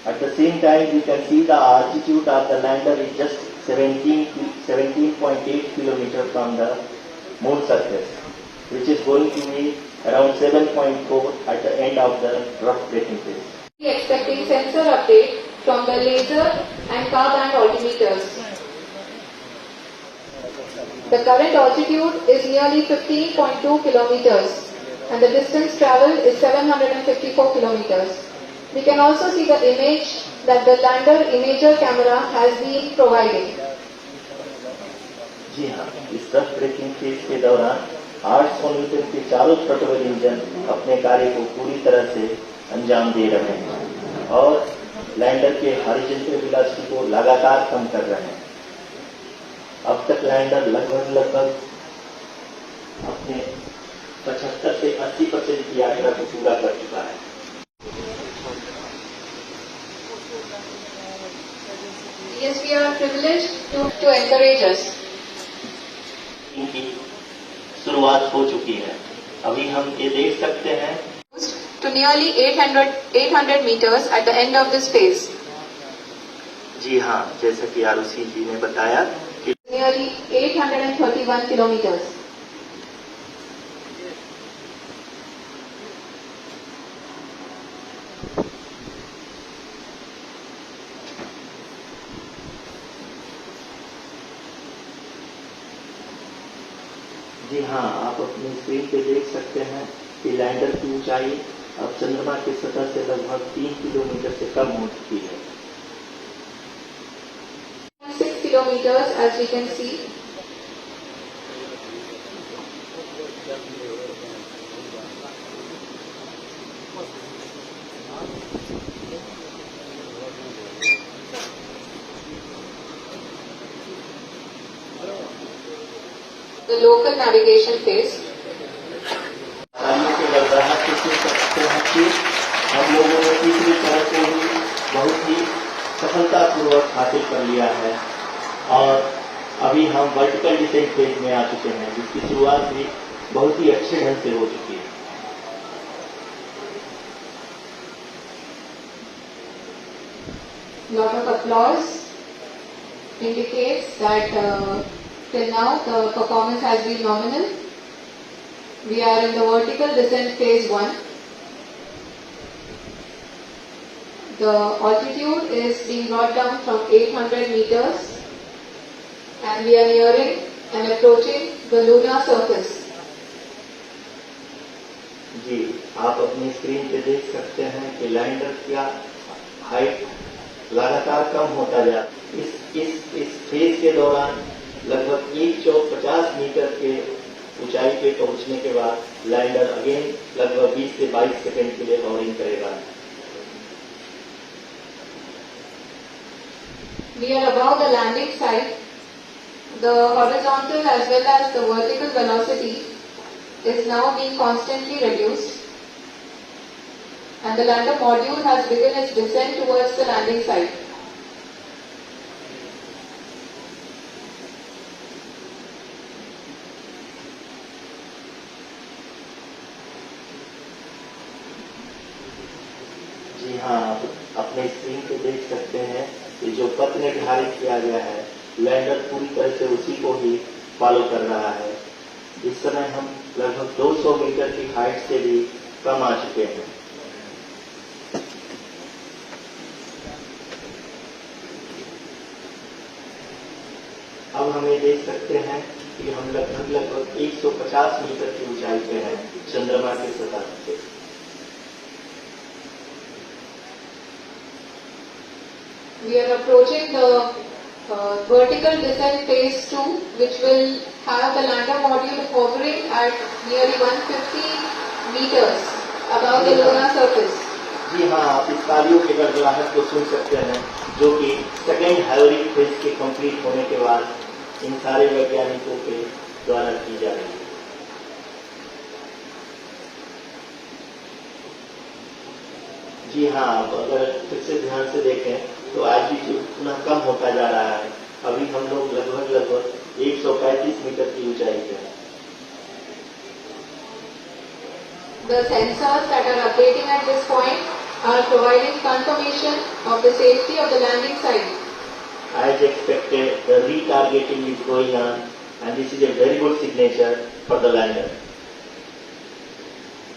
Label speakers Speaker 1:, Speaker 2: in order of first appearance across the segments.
Speaker 1: At the same time, you can see the altitude of the lander is just 17.8 kilometers from the moon surface, which is going to be around 7.4 at the end of the rough braking phase.
Speaker 2: Expecting sensor update from the laser and car band altimeters. The current altitude is nearly 15.2 kilometers and the distance traveled is 754 kilometers. We can also see the image that the lander imager camera has been provided.
Speaker 1: जी हाँ, इस rough breaking phase के दौरान 800 Newton के चारों throttle engine अपने कार्य को पूरी तरह से अंजाम दे रहे हैं और लैंडर के हॉरिजॉन्टल वेलोसिटी को लगातार कम कर रहे हैं। अब तक लैंडर लगभग अपने 75 से 80% की यात्रा को पूरा कर चुका है।
Speaker 2: Yes, we are privileged to encourage us.
Speaker 1: इनकी शुरुआत हो चुकी है। अभी हम ये देख सकते हैं
Speaker 2: To nearly 800 meters at the end of this phase.
Speaker 1: जी हाँ, जैसा कि आरुषि जी ने बताया कि
Speaker 2: Nearly 831 kilometers.
Speaker 1: जी हाँ, आप अपनी स्क्रीन पे देख सकते हैं कि लैंडर की ऊंचाई अब चंद्रमा की सतह से लगभग 3 किलोमीटर से कम हो चुकी है।
Speaker 2: 6 kilometers as we can see. The local navigation phase.
Speaker 1: के घबराहट से सुन सकते हैं कि हम लोगों ने तीसरी तरह को ही बहुत ही सफलतापूर्वक हासिल कर लिया है और अभी हम वर्टिकल डिसेंट फेज में आ चुके हैं, जिसकी शुरुआत भी बहुत ही अच्छे ढंग से हो चुकी है।
Speaker 2: Lot of applause indicates that till now the performance has been nominal. We are in the vertical descent phase 1. The altitude is being brought down from 800 meters and we are nearing and approaching the lunar surface.
Speaker 1: जी, आप अपनी screen पे देख सकते हैं कि lander का height लगातार कम होता जा इस फेज के दौरान लगभग 150 मीटर के ऊंचाई पे पहुंचने के बाद लैंडर अगेन लगभग 20 से 22 सेकंड के लिए हॉवरिंग करेगा।
Speaker 2: We are above the landing site. The horizontal as well as the vertical velocity is now being constantly reduced and the lander module has begun its descent towards the landing site.
Speaker 1: जी हाँ, आप अपने screen पे देख सकते हैं कि जो पथ निर्धारित किया गया है लैंडर पूरी तरह से उसी को ही फॉलो कर रहा है। इस समय हम लगभग 200 मीटर की हाइट से भी कम आ चुके हैं। अब हम ये देख सकते हैं कि हम लगभग 150 मीटर की ऊंचाई पे हैं चंद्रमा की सतह से।
Speaker 2: We are approaching the vertical descent phase 2, which will have the lander module hovering at nearly 150 meters above the lunar surface.
Speaker 1: जी हाँ, आप इस तालियों के गड़गड़ाहट को सुन सकते हैं, जो कि सेकेंड हाइवरिंग फेज के कंप्लीट होने के बाद इन सारे वैज्ञानिकों के द्वारा की जा रही है। जी हाँ, आप अगर फिर से ध्यान से देखें तो एल्टीट्यूड पुनः कम होता जा रहा है। अभी हम लोग लगभग 135 मीटर की ऊंचाई पे हैं।
Speaker 2: The sensors that are updating at this point are providing confirmation of the safety of the landing site.
Speaker 1: As expected, the retargeting is going on, and this is a very good signature for the lander.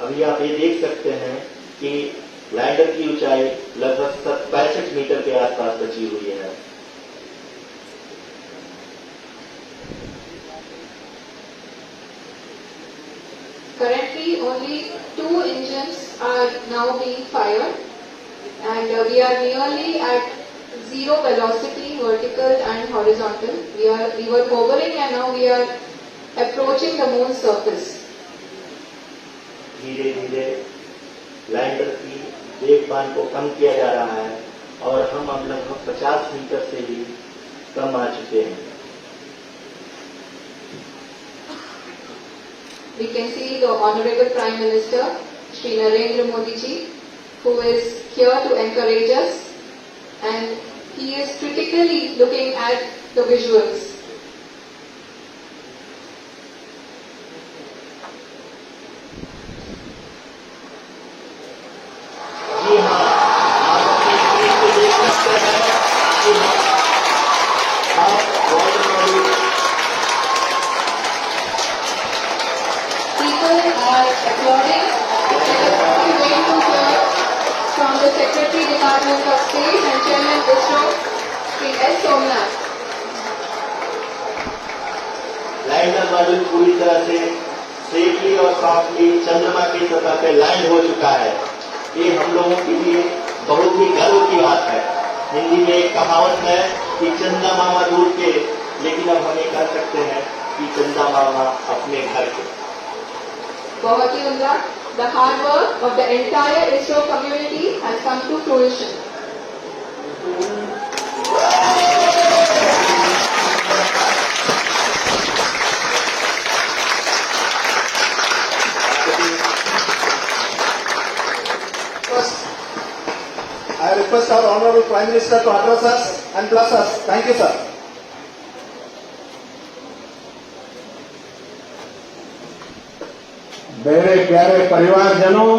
Speaker 1: अभी आप ये देख सकते हैं कि lander की ऊंचाई लगभग 65 मीटर के आसपास बची हुई है।
Speaker 2: Currently, only 2 engines are now being fired, and we are nearly at zero velocity, vertical and horizontal. We were hovering, and now we are approaching the moon's surface.
Speaker 1: धीरे धीरे लैंडर की वेगमान को कम किया जा रहा है और हम अब लगभग 50 मीटर से भी कम आ चुके हैं।
Speaker 2: We can see the Honorable Prime Minister, Shri Narendra Modi ji, who is here to encourage us, and he is critically looking at the visuals.
Speaker 1: जी हाँ, आप अपनी स्क्रीन पे देख सकते हैं कि आप
Speaker 2: People are applauding. Let us be waiting to hear from the Secretary Department of State and Chairman ISRO, Shri S. Somnath.
Speaker 1: Lander module पूरी तरह से सेफली और सॉफ्टली चंद्रमा की सतह पे लैंड हो चुका है। ये हम लोगों के लिए बहुत ही गर्व की बात है। हिंदी में एक कहावत है कि चंदा मामा दूर के, लेकिन अब हम ये कह सकते हैं कि चंदा मामा अपने घर के।
Speaker 2: बहुत ही उम्दा. The hard work of the entire ISRO community has come to fruition.
Speaker 3: First, I request our Honorable Prime Minister to address us and bless us. Thank you, sir.
Speaker 4: मेरे प्यारे परिवारजनों,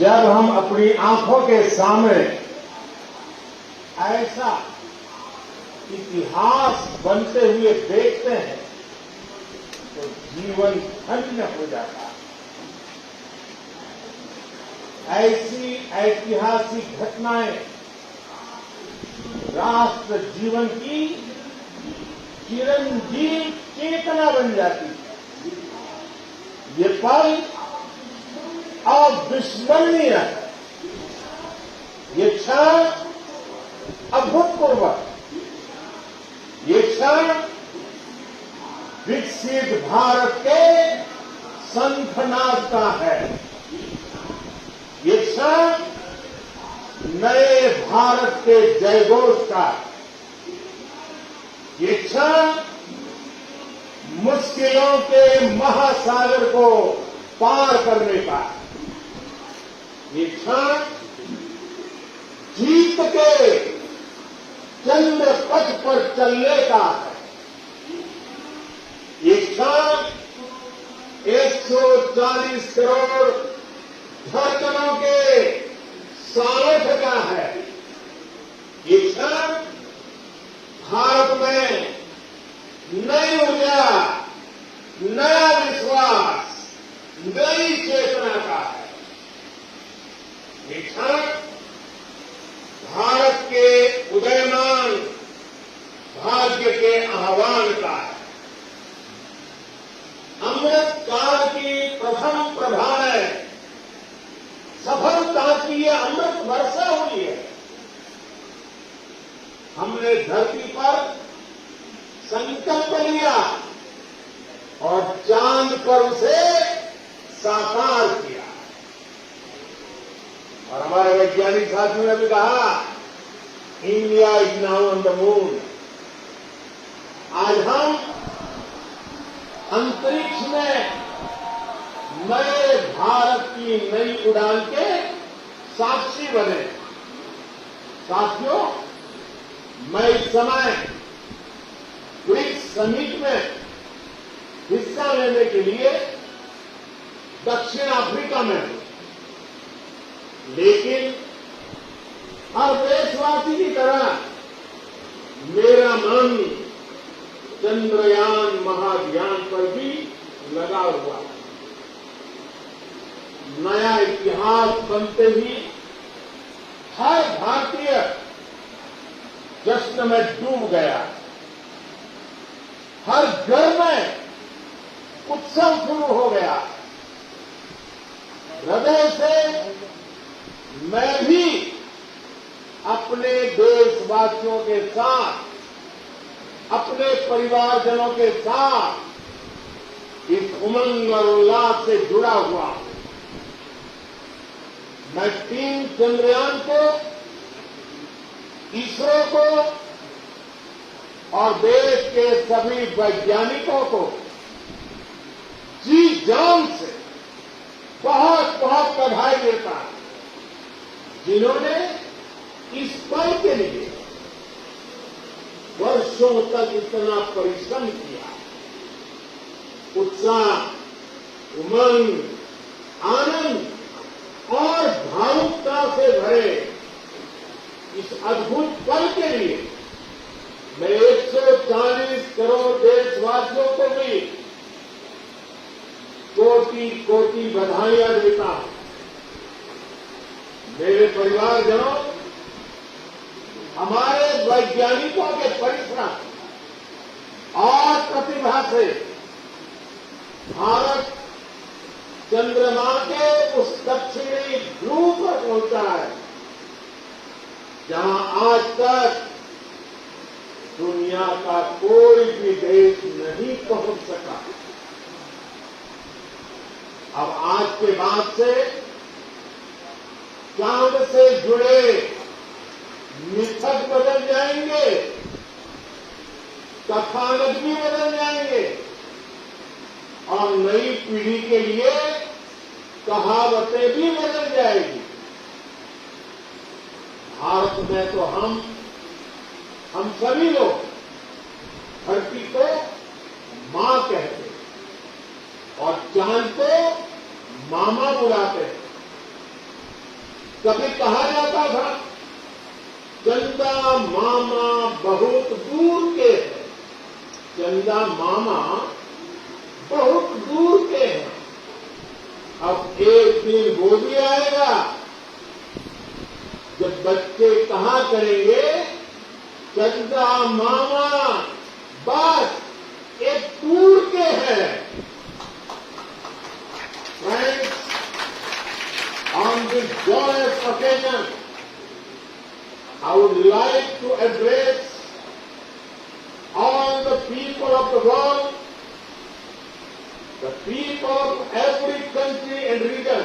Speaker 4: जब हम अपनी आंखों के सामने ऐसा इतिहास बनते हुए देखते हैं तो जीवन धन्य हो जाता है। ऐसी ऐतिहासिक घटनाएं राष्ट्र जीवन की चिरंजीव चेतना बन जाती है। ये पल अविस्मरणीय है। ये क्षण अभूतपूर्व, ये क्षण विकसित भारत के शंखनाद का है। ये क्षण नए भारत के जयघोष का, ये क्षण मुश्किलों के महासागर को पार करने का, ये क्षण जीत के चंद्र पथ पर चलने का है। ये क्षण 140 करोड़ धड़कनों के सामर्थ्य का है। ये क्षण भारत में नई ऊर्जा, नया विश्वास, नई चेतना का है। ये क्षण भारत के उदयमान भाग्य के आह्वान का है। अमृत काल की प्रथम प्रभा है। सफलता की ये अमृत वर्षा हुई है। हमने धरती पर संकल्प लिया और चांद पर उसे साकार किया। और हमारे वैज्ञानिक साथियों ने भी कहा, India is now on the moon. आज हम अंतरिक्ष में नए भारत की नई उड़ान के साक्षी बने। साथियों, मैं इस समय ब्रिक्स समिट में हिस्सा लेने के लिए दक्षिण अफ्रीका में हूं। लेकिन हर देशवासी की तरह मेरा मन चंद्रयान महाभियान पर भी लगा हुआ है। नया इतिहास बनते ही हर भारतीय जश्न में डूब गया। हर घर में उत्सव शुरू हो गया। हृदय से मैं भी अपने देशवासियों के साथ, अपने परिवारजनों के साथ इस उमंग और उल्लास से जुड़ा हुआ हूं। मैं टीम चंद्रयान को, इसरो को और देश के सभी वैज्ञानिकों को जी जान से बहुत बहुत बधाई देता हूं, जिन्होंने इस पल के लिए वर्षों तक इतना परिश्रम किया। उत्साह, उमंग, आनंद और भावुकता से भरे इस अद्भुत पल के लिए मैं 140 करोड़ देशवासियों को भी कोटि कोटि बधाइयां देता हूं। मेरे परिवारजनों, हमारे वैज्ञानिकों के परिश्रम और प्रतिभा से भारत चंद्रमा के उस दक्षिणी ध्रुव पर पहुंचा है, जहां आज तक दुनिया का कोई भी देश नहीं पहुंच सका। अब आज के बाद से चांद से जुड़े मिथक बदल जाएंगे, कथानक भी बदल जाएंगे और नई पीढ़ी के लिए कहावतें भी बदल जाएगी। भारत में तो हम सभी लोग धरती को मां कहते हैं और चांद को मामा बुलाते हैं। कभी कहा जाता था चंदा मामा बहुत दूर के हैं, चंदा मामा बहुत दूर के हैं। अब एक दिन वो भी आएगा जब बच्चे कहा करेंगे चंदा मामा बस एक दूर के हैं। Friends, on this joyous occasion, I would like to address all the people of the world, the people of every country and region.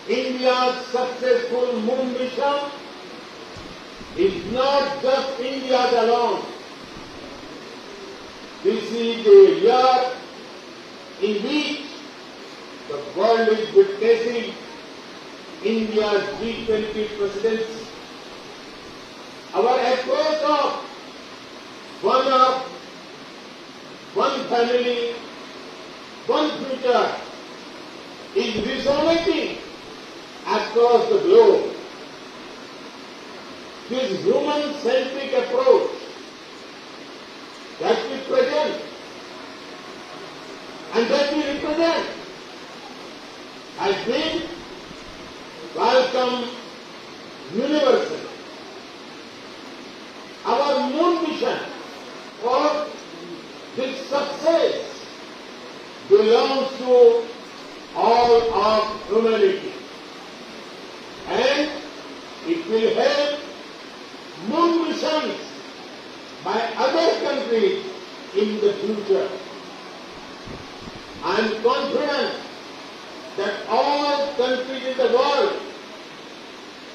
Speaker 4: India's successful moon mission is not just India's alone. This is a year in which the world is witnessing India's G20 presidency. Our approach of one family, one future is resonating across the globe. This human-centric approach that we present and that we represent has been welcomed universally. Our moon mission or this success belongs to all of humanity, and it will help moon missions by other countries in the future. I am confident that all countries in the world,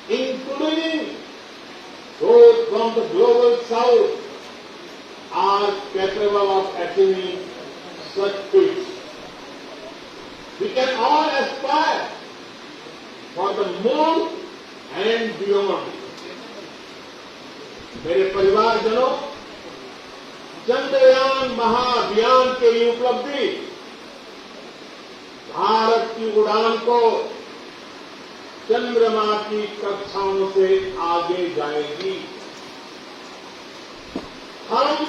Speaker 4: including those from the global south, are capable of achieving such feats. We can all aspire for the moon and beyond. मेरे परिवारजनों, चंद्रयान महाअभियान की उपलब्धि भारत की उड़ान को चंद्रमा की कक्षाओं से आगे जाएगी। हम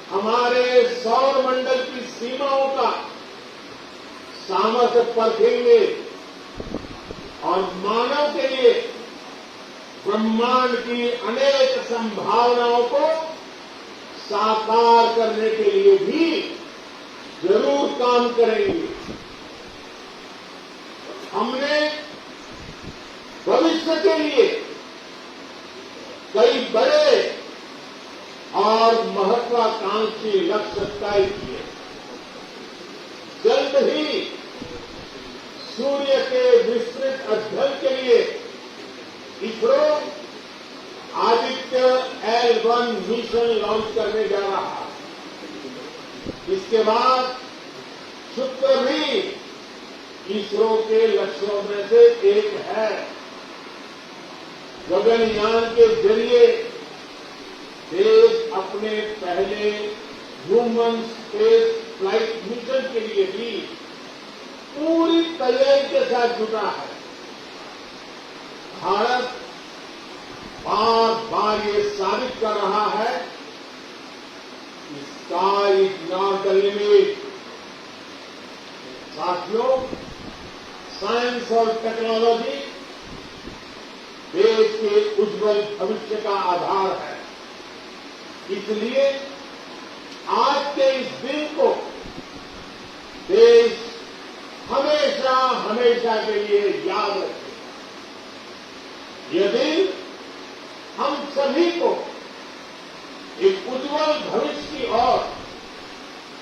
Speaker 4: हमारे सौर मंडल की सीमाओं का सामर्थ्य परखेंगे और मानव के लिए ब्रह्मांड की अनेक संभावनाओं को साकार करने के लिए भी जरूर काम करेंगे। हमने भविष्य के लिए कई बड़े और महत्वाकांक्षी लक्ष्य तय किए। जल्द ही सूर्य के विस्तृत अध्ययन के लिए ISRO Aditya L1 mission launch करने जा रहा है। इसके बाद शुक्र भी इसरो के लक्ष्यों में से एक है। गगनयान के जरिए देश अपने पहले ह्यूमन स्पेस फ्लाइट मिशन के लिए भी पूरी तैयारी के साथ जुटा है। भारत बार बार ये साबित कर रहा है कि sky is not the limit. साथियों, साइंस और टेक्नोलॉजी देश के उज्जवल भविष्य का आधार है। इसलिए आज के इस दिन को देश हमेशा हमेशा के लिए याद रखे। यह दिन हम सभी को एक उज्जवल भविष्य की ओर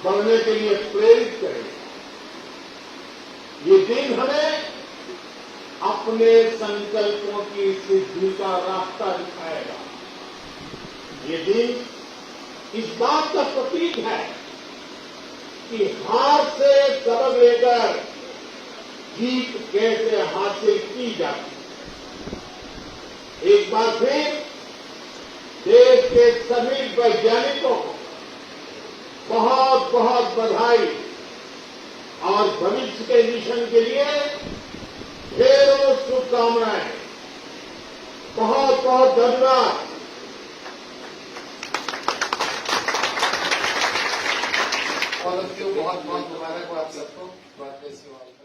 Speaker 4: बढ़ने के लिए प्रेरित करेगा। ये दिन हमें अपने संकल्पों की सिद्धि का रास्ता दिखाएगा। ये दिन इस बात का प्रतीक है कि हार से सबक लेकर जीत कैसे हासिल की जाती है। एक बार फिर देश के सभी वैज्ञानिकों को बहुत बहुत बधाई और भविष्य के मिशन के लिए ढेरों शुभकामनाएं। बहुत बहुत धन्यवाद।
Speaker 3: बहुत बहुत मुबारक हो आप सबको। God bless you all.